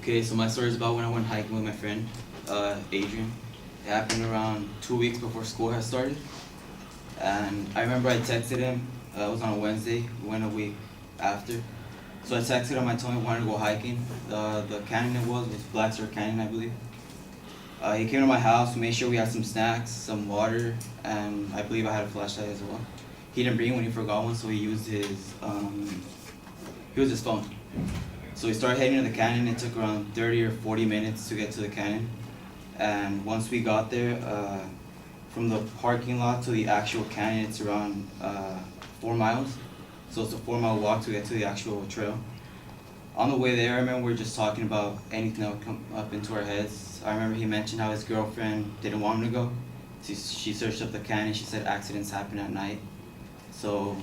Okay, so my story is about when I went hiking with my friend, Adrian. It happened around 2 weeks before school had started. And I remember I texted him, it was on a Wednesday, we went a week after. So I texted him, I told him I wanted to go hiking. The canyon it was Black Star Canyon, I believe. He came to my house, we made sure we had some snacks, some water, and I believe I had a flashlight as well. He didn't bring one, he forgot one, so he used his phone. So we started heading to the canyon. It took around 30 or 40 minutes to get to the canyon. And once we got there, from the parking lot to the actual canyon, it's around 4 miles. So it's a 4 mile walk to get to the actual trail. On the way there, I remember we were just talking about anything that would come up into our heads. I remember he mentioned how his girlfriend didn't want him to go. She searched up the canyon, she said accidents happen at night. So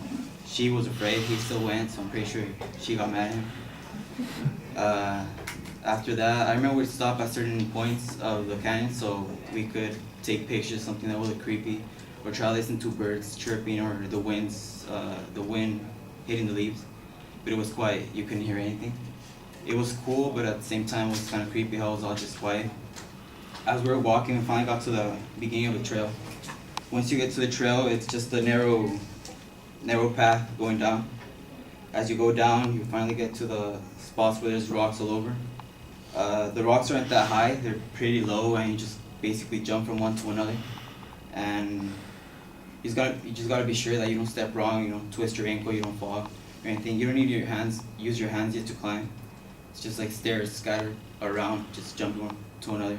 she was afraid, he still went, so I'm pretty sure she got mad at him. After that, I remember we'd stop at certain points of the canyon so we could take pictures, something that would look creepy, or try to listen to birds chirping or the wind hitting the leaves. But it was quiet, you couldn't hear anything. It was cool, but at the same time it was kind of creepy how it was all just quiet. As we were walking, we finally got to the beginning of the trail. Once you get to the trail, it's just a narrow path going down. As you go down, you finally get to the spots where there's rocks all over. The rocks aren't that high, they're pretty low, and you just basically jump from one to another. And you just gotta be sure that you don't step wrong, you don't twist your ankle, you don't fall or anything. You don't need use your hands yet to climb. It's just like stairs scattered around, just jumping one to another.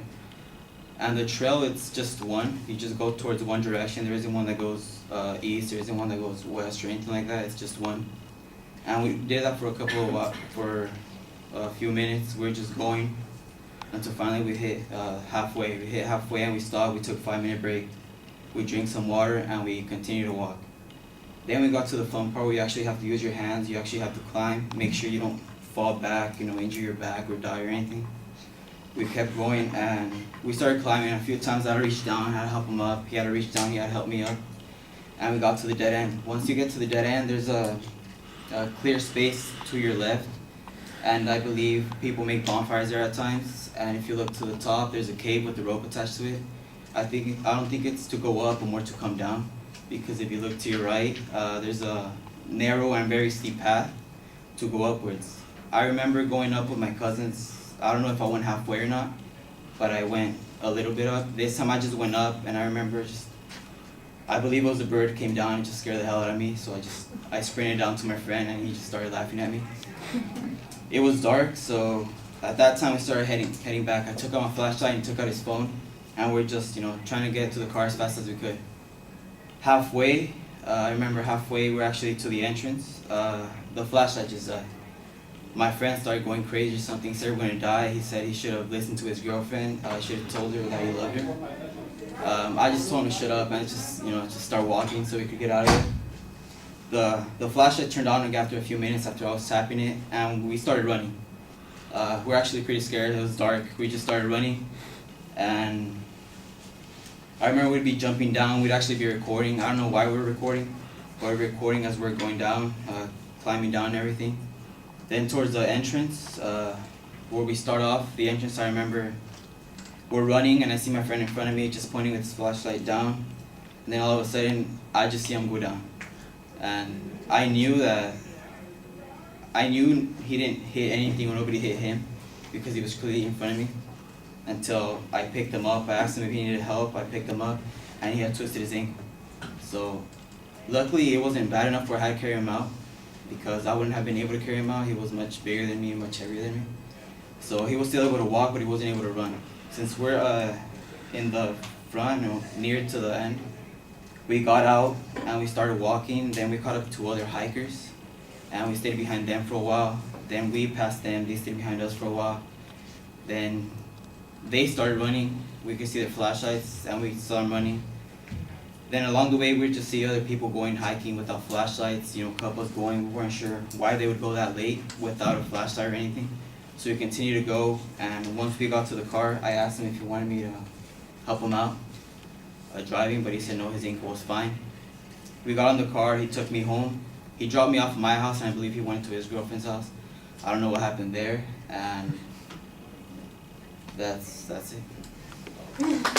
And the trail, it's just one. You just go towards one direction. There isn't one that goes east, there isn't one that goes west or anything like that. It's just one. And we did that for a few minutes. We were just going until finally we hit halfway. We hit halfway and we stopped. We took a 5-minute break. We drank some water and we continued to walk. Then we got to the fun part where you actually have to use your hands. You actually have to climb. Make sure you don't fall back, injure your back or die or anything. We kept going and we started climbing. A few times I had to reach down, I had to help him up. He had to reach down, he had to help me up. And we got to the dead end. Once you get to the dead end, there's a clear space to your left. And I believe people make bonfires there at times. And if you look to the top, there's a cave with a rope attached to it. I don't think it's to go up, but more to come down. Because if you look to your right, there's a narrow and very steep path to go upwards. I remember going up with my cousins. I don't know if I went halfway or not, but I went a little bit up. This time I just went up, and I remember I believe it was a bird came down and just scared the hell out of me. So I sprinted down to my friend, and he just started laughing at me. It was dark, so at that time we started heading back. I took out my flashlight and took out his phone, and we're just trying to get to the car as fast as we could. Halfway, I remember halfway we're actually to the entrance. The flashlight just died. My friend started going crazy or something, said we're gonna die. He said he should have listened to his girlfriend. Should have told her that he loved her. I just told him to shut up and just start walking so we could get out of it. The flashlight turned on after a few minutes after I was tapping it, and we started running. We're actually pretty scared. It was dark. We just started running, and I remember we'd be jumping down. We'd actually be recording. I don't know why we were recording, but we were recording as we were going down, climbing down and everything. Then towards the entrance, where we start off, the entrance, I remember we're running and I see my friend in front of me just pointing with his flashlight down. And then all of a sudden, I just see him go down. And I knew he didn't hit anything or nobody hit him because he was clearly in front of me. Until I picked him up, I asked him if he needed help, I picked him up, and he had twisted his ankle. So luckily it wasn't bad enough where I had to carry him out, because I wouldn't have been able to carry him out. He was much bigger than me and much heavier than me. So he was still able to walk, but he wasn't able to run. Since we're in the front, near to the end, we got out and we started walking. Then we caught up to other hikers, and we stayed behind them for a while. Then we passed them, they stayed behind us for a while. Then they started running. We could see their flashlights, and we saw them running. Then along the way, we'd just see other people going hiking without flashlights, couples going. We weren't sure why they would go that late without a flashlight or anything. So we continued to go, and once we got to the car, I asked him if he wanted me to help him out driving, but he said no, his ankle was fine. We got on the car, he took me home. He dropped me off at my house, and I believe he went to his girlfriend's house. I don't know what happened there, and That's it.